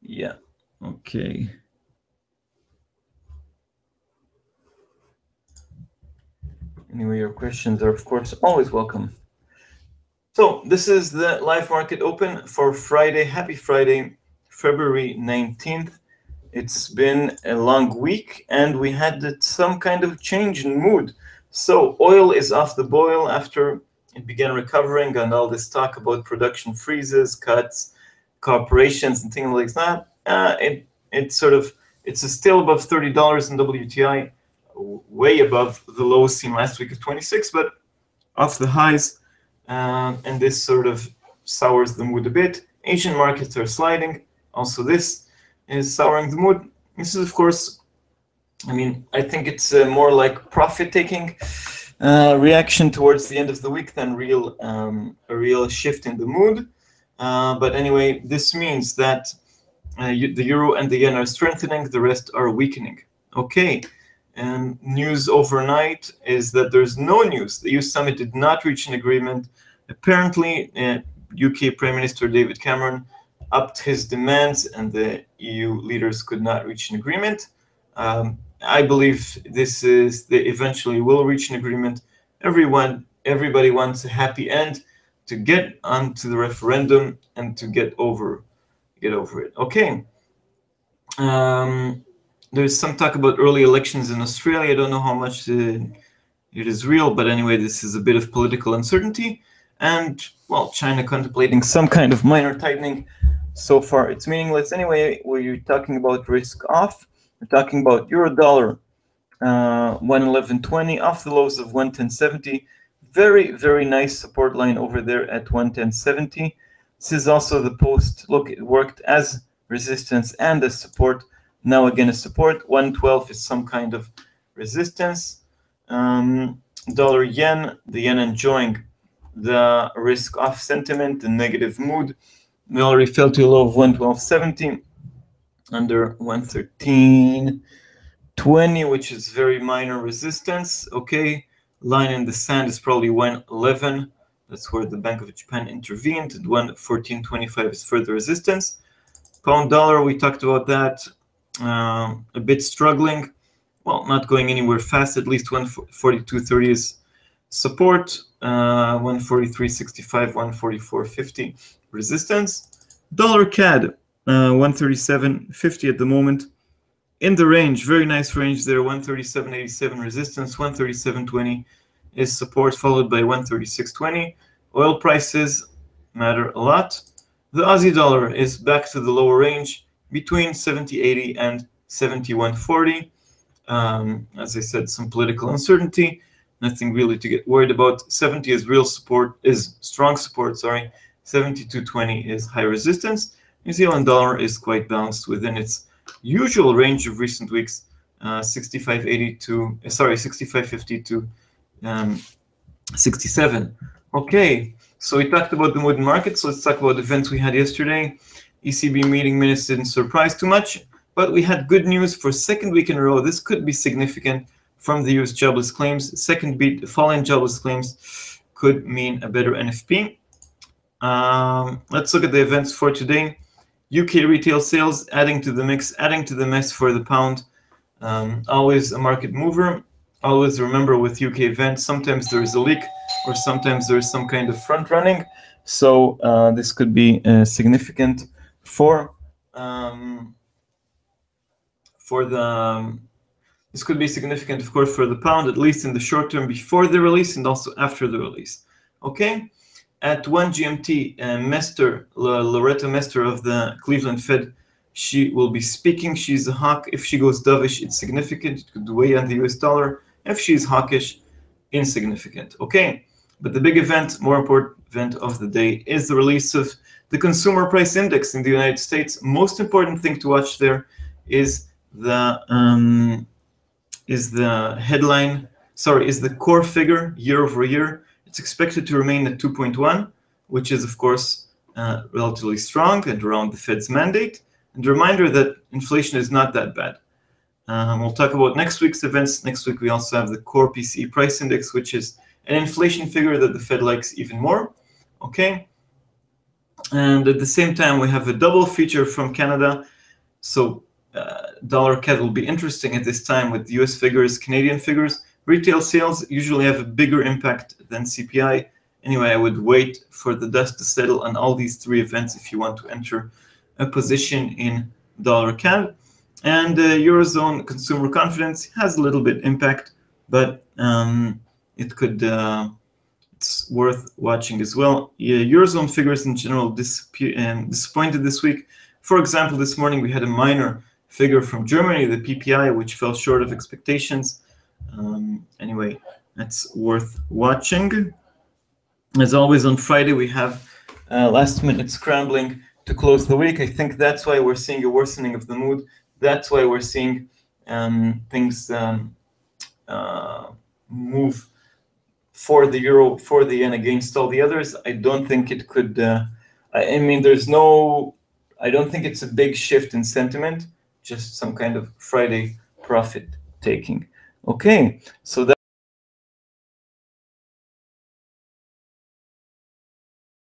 Yeah, okay. Anyway, your questions are, of course, always welcome. So this is the live market open for Friday. Happy Friday, February 19th. It's been a long week, and we had some kind of change in mood. So oil is off the boil after it began recovering, and all this talk about production freezes, cuts, corporations, and things like that. It's still above $30 in WTI, way above the lows seen last week of 26, but off the highs, and this sort of sours the mood a bit. Asian markets are sliding. Also, this is souring the mood. This is, of course, I think it's more like profit-taking reaction towards the end of the week than a real shift in the mood. But anyway, this means that the euro and the yen are strengthening, the rest are weakening. Okay. News overnight is that there's no news. The EU summit did not reach an agreement. Apparently, UK Prime Minister David Cameron upped his demands, and the EU leaders could not reach an agreement. I believe they eventually will reach an agreement. Everybody wants a happy end, to get onto the referendum and to get over it. Okay. There's some talk about early elections in Australia. I don't know how much it is real, but anyway, this is a bit of political uncertainty. And, well, China contemplating some kind of minor tightening. So far, it's meaningless. Anyway, we're talking about risk off. We're talking about euro dollar, 111.20, off the lows of 110.70. Very, very nice support line over there at 110.70. This is also the post. Look, it worked as resistance and as support. Now again, a support. 112 is some kind of resistance. Dollar yen, the yen enjoying the risk off sentiment, the negative mood. We already fell to a low of 112.70, under 113.20, which is very minor resistance. Okay, line in the sand is probably 111. That's where the Bank of Japan intervened. And 114.25 is further resistance. Pound dollar, we talked about that. A bit struggling. Well, not going anywhere fast. At least 142.30 is support. 143.65, 144.50 resistance. Dollar CAD, 137.50 at the moment. In the range, very nice range there. 137.87 resistance. 137.20 is support, followed by 136.20. Oil prices matter a lot. The Aussie dollar is back to the lower range, between 70.80 and 71.40. As I said, some political uncertainty. Nothing really to get worried about. 70 is strong support. 72.20 is high resistance. New Zealand dollar is quite balanced within its usual range of recent weeks, 65.50 to 67. Okay, so we talked about the wooden market. So let's talk about events we had yesterday. ECB meeting minutes didn't surprise too much, but we had good news for second week in a row. This could be significant from the US jobless claims. Second beat, falling jobless claims could mean a better NFP. Let's look at the events for today. UK retail sales adding to the mix, adding to the mess for the pound. Always a market mover. Always remember with UK events, sometimes there is a leak or sometimes there is some kind of front running. So this could be significant this could be significant, of course, for the pound, at least in the short term before the release and also after the release. Okay, at 1 GMT, Loretta Mester of the Cleveland Fed, she will be speaking. She's a hawk. If she goes dovish, it's significant. It could weigh on the US dollar. If she's hawkish, insignificant. Okay, but the big event, more important event of the day, is the release of the consumer price index in the United States. Most important thing to watch there is the core figure year over year. It's expected to remain at 2.1, which is, of course, relatively strong and around the Fed's mandate. And a reminder that inflation is not that bad. We'll talk about next week's events. Next week, we also have the core PCE price index, which is an inflation figure that the Fed likes even more. Okay. And at the same time, we have a double feature from Canada. So dollar CAD will be interesting at this time with US figures, Canadian figures. Retail sales usually have a bigger impact than CPI. Anyway, I would wait for the dust to settle on all these three events if you want to enter a position in dollar CAD. And Eurozone consumer confidence has a little bit impact, but it could it's worth watching as well. Eurozone figures in general disappointed this week. For example, this morning we had a minor figure from Germany, the PPI, which fell short of expectations. Anyway, that's worth watching. As always, on Friday we have last-minute scrambling to close the week. I think that's why we're seeing a worsening of the mood. That's why we're seeing things move for the euro, for the yen against all the others. I don't think it could. I mean, I don't think it's a big shift in sentiment. Just some kind of Friday profit taking. Okay, so that.